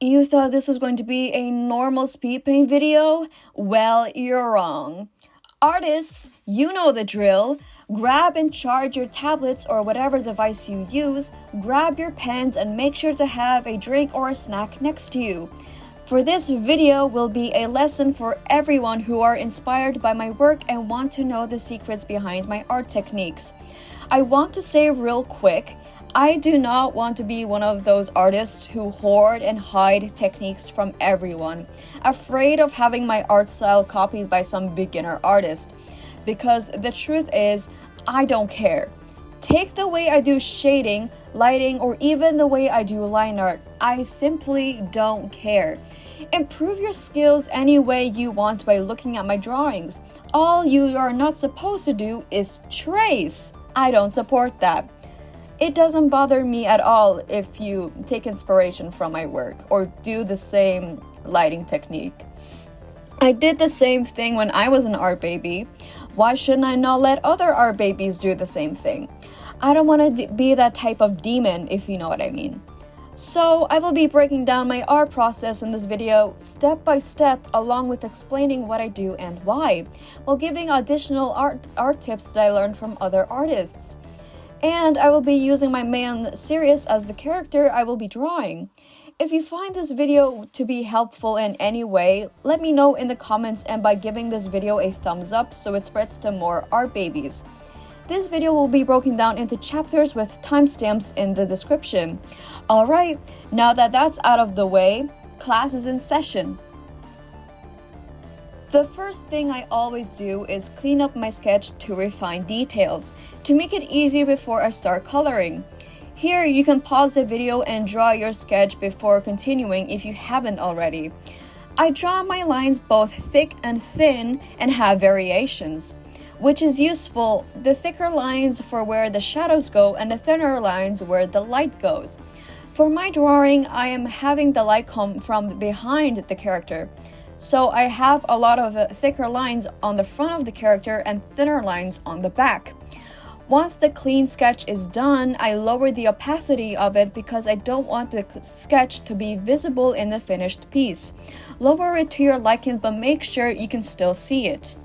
You thought this was going to be a normal speed paint video? Well, you're wrong. Artists, you know the drill. Grab and charge your tablets or whatever device you use, grab your pens and make sure to have a drink or a snack next to you. For this video will be a lesson for everyone who are inspired by my work and want to know the secrets behind my art techniques. I want to say real quick, I do not want to be one of those artists who hoard and hide techniques from everyone, afraid of having my art style copied by some beginner artist. Because the truth is, I don't care. Take the way I do shading, lighting, or even the way I do line art. I simply don't care. Improve your skills any way you want by looking at my drawings. All you are not supposed to do is trace. I don't support that. It doesn't bother me at all if you take inspiration from my work or do the same lighting technique. I did the same thing when I was an art baby. Why shouldn't I not let other art babies do the same thing? I don't want to be that type of demon, if you know what I mean. So I will be breaking down my art process in this video step by step, along with explaining what I do and why, while giving additional art tips that I learned from other artists. And I will be using my man Sirius as the character I will be drawing. If you find this video to be helpful in any way, let me know in the comments and by giving this video a thumbs up so it spreads to more art babies. This video will be broken down into chapters with timestamps in the description. Alright, now that that's out of the way, class is in session. The first thing I always do is clean up my sketch to refine details, to make it easier before I start coloring. Here you can pause the video and draw your sketch before continuing if you haven't already. I draw my lines both thick and thin and have variations, which is useful, the thicker lines for where the shadows go and the thinner lines where the light goes. For my drawing, I am having the light come from behind the character. So I have a lot of thicker lines on the front of the character and thinner lines on the back. Once the clean sketch is done, I lower the opacity of it because I don't want the sketch to be visible in the finished piece. Lower it to your liking, but make sure you can still see it.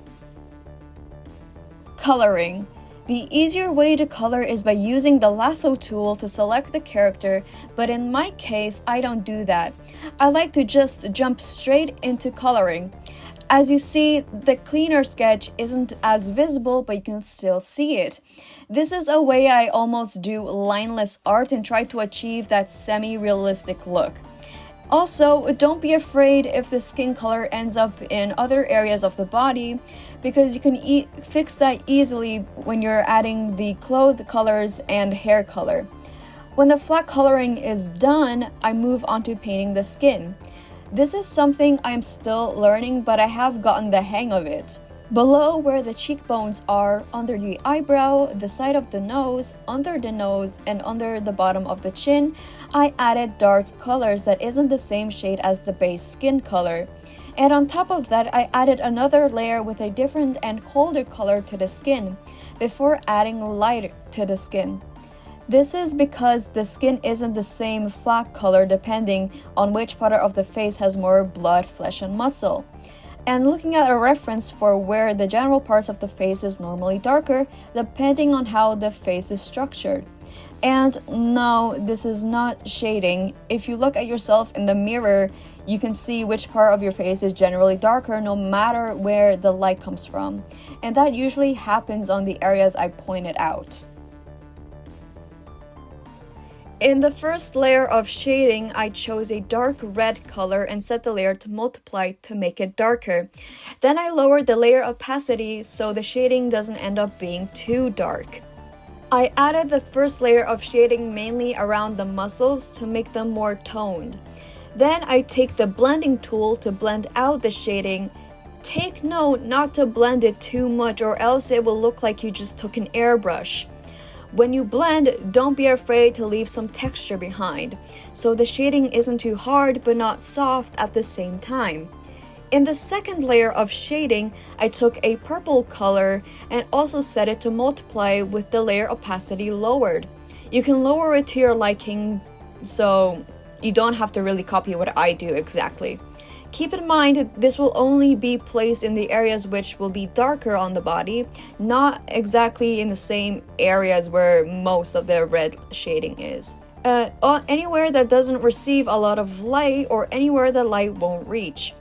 Coloring. The easier way to color is by using the lasso tool to select the character, but in my case, I don't do that. I like to just jump straight into coloring. As you see, the cleaner sketch isn't as visible, but you can still see it. This is a way I almost do lineless art and try to achieve that semi-realistic look. Also, don't be afraid if the skin color ends up in other areas of the body, because you can fix that easily when you're adding the clothes colors and hair color. When the flat coloring is done, I move on to painting the skin. This is something I'm still learning, but I have gotten the hang of it. Below where the cheekbones are, under the eyebrow, the side of the nose, under the nose, and under the bottom of the chin, I added dark colors that isn't the same shade as the base skin color. And on top of that, I added another layer with a different and colder color to the skin, before adding light to the skin. This is because the skin isn't the same flat color depending on which part of the face has more blood, flesh, and muscle. And looking at a reference for where the general parts of the face is normally darker, depending on how the face is structured. And no, this is not shading. If you look at yourself in the mirror, you can see which part of your face is generally darker no matter where the light comes from. And that usually happens on the areas I pointed out. In the first layer of shading, I chose a dark red color and set the layer to multiply to make it darker. Then I lowered the layer opacity so the shading doesn't end up being too dark. I added the first layer of shading mainly around the muscles to make them more toned. Then I take the blending tool to blend out the shading. Take note not to blend it too much or else it will look like you just took an airbrush. When you blend, don't be afraid to leave some texture behind, so the shading isn't too hard but not soft at the same time. In the second layer of shading, I took a purple color and also set it to multiply with the layer opacity lowered. You can lower it to your liking so you don't have to really copy what I do exactly. Keep in mind, this will only be placed in the areas which will be darker on the body, not exactly in the same areas where most of the red shading is. Anywhere that doesn't receive a lot of light or anywhere the light won't reach,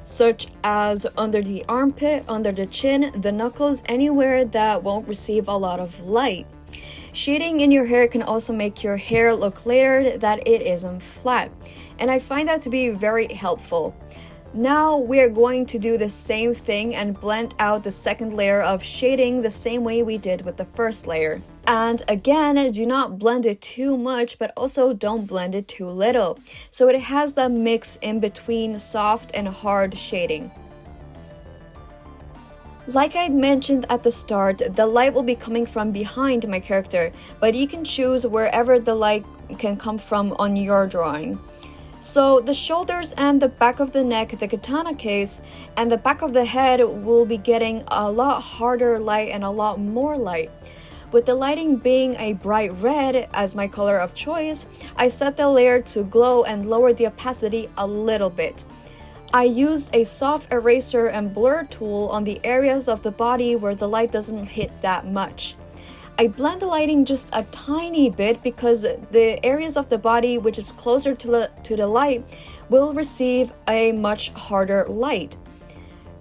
such as under the armpit, under the chin, the knuckles, anywhere that won't receive a lot of light. Shading in your hair can also make your hair look layered, that it isn't flat, and I find that to be very helpful. Now we are going to do the same thing and blend out the second layer of shading the same way we did with the first layer. And again, do not blend it too much, but also don't blend it too little, so it has that mix in between soft and hard shading. Like I mentioned at the start, the light will be coming from behind my character, but you can choose wherever the light can come from on your drawing. So the shoulders and the back of the neck, the katana case, and the back of the head will be getting a lot harder light and a lot more light. With the lighting being a bright red as my color of choice, I set the layer to glow and lower the opacity a little bit. I used a soft eraser and blur tool on the areas of the body where the light doesn't hit that much. I blend the lighting just a tiny bit because the areas of the body which is closer to the light will receive a much harder light.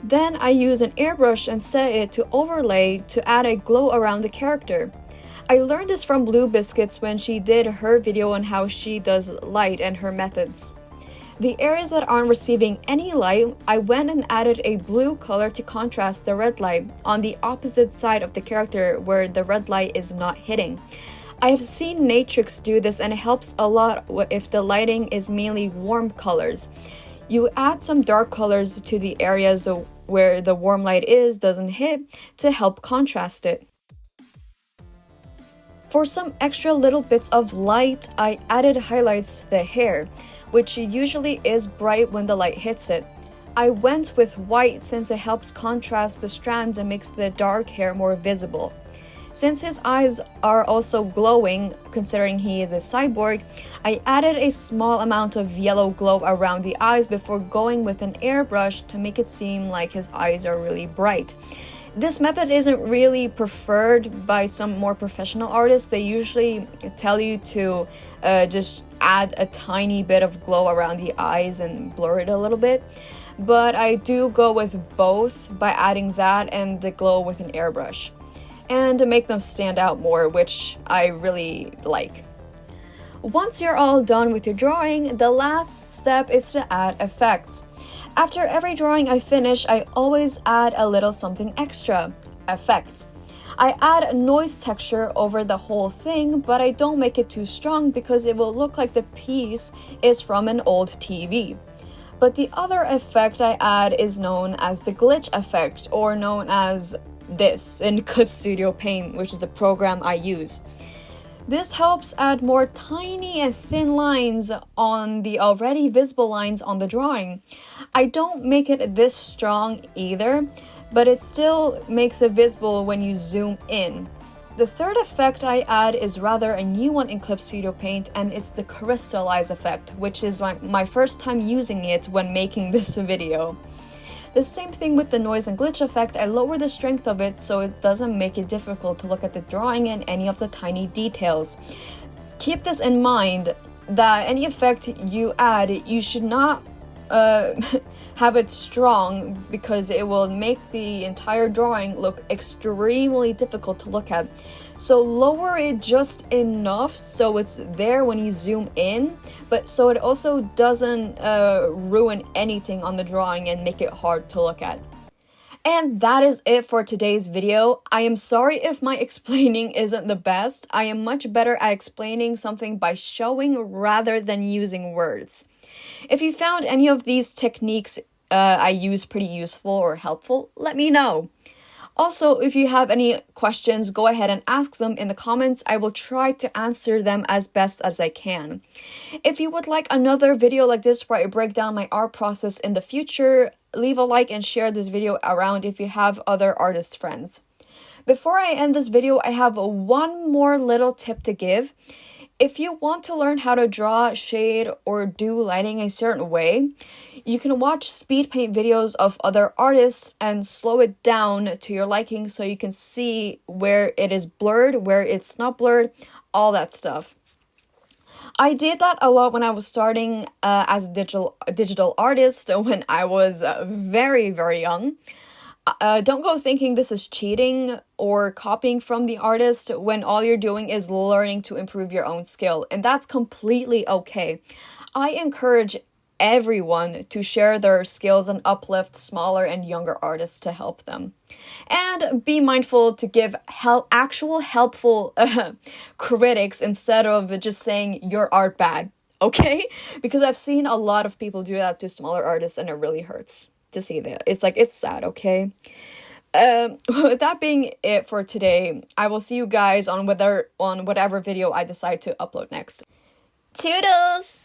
Then I use an airbrush and set it to overlay to add a glow around the character. I learned this from Blue Biscuits when she did her video on how she does light and her methods. The areas that aren't receiving any light, I went and added a blue color to contrast the red light on the opposite side of the character where the red light is not hitting. I have seen Natrix do this and it helps a lot if the lighting is mainly warm colors. You add some dark colors to the areas where the warm light doesn't hit to help contrast it. For some extra little bits of light, I added highlights to the hair, which usually is bright when the light hits it. I went with white since it helps contrast the strands and makes the dark hair more visible. Since his eyes are also glowing, considering he is a cyborg, I added a small amount of yellow glow around the eyes before going with an airbrush to make it seem like his eyes are really bright. This method isn't really preferred by some more professional artists. They usually tell you to just add a tiny bit of glow around the eyes and blur it a little bit. But I do go with both by adding that and the glow with an airbrush, and to make them stand out more, which I really like. Once you're all done with your drawing, the last step is to add effects. After every drawing I finish, I always add a little something extra, effects. I add noise texture over the whole thing, but I don't make it too strong because it will look like the piece is from an old TV. But the other effect I add is known as the glitch effect, or known as this in Clip Studio Paint, which is the program I use. This helps add more tiny and thin lines on the already visible lines on the drawing. I don't make it this strong either, but it still makes it visible when you zoom in. The third effect I add is rather a new one in Clip Studio Paint, and it's the crystallize effect, which is my first time using it when making this video. The same thing with the noise and glitch effect. I lower the strength of it so it doesn't make it difficult to look at the drawing and any of the tiny details. Keep this in mind that any effect you add, you should not have it strong because it will make the entire drawing look extremely difficult to look at. So lower it just enough so it's there when you zoom in, but so it also doesn't ruin anything on the drawing and make it hard to look at. And that is it for today's video. I am sorry if my explaining isn't the best. I am much better at explaining something by showing rather than using words. If you found any of these techniques I use pretty useful or helpful, let me know. Also, if you have any questions, go ahead and ask them in the comments. I will try to answer them as best as I can. If you would like another video like this where I break down my art process in the future, leave a like and share this video around if you have other artist friends. Before I end this video, I have one more little tip to give. if you want to learn how to draw, shade, or do lighting a certain way, you can watch speed paint videos of other artists and slow it down to your liking so you can see where it is blurred, where it's not blurred, all that stuff. I did that a lot when I was starting as a digital artist when I was very, very young. Don't go thinking this is cheating or copying from the artist when all you're doing is learning to improve your own skill, and that's completely okay. I encourage everyone to share their skills and uplift smaller and younger artists to help them. And be mindful to give actual helpful critics instead of just saying your art bad, okay? Because I've seen a lot of people do that to smaller artists and it really hurts to see that. It's sad, okay? With that being it for today, I will see you guys on whatever video I decide to upload next. Toodles!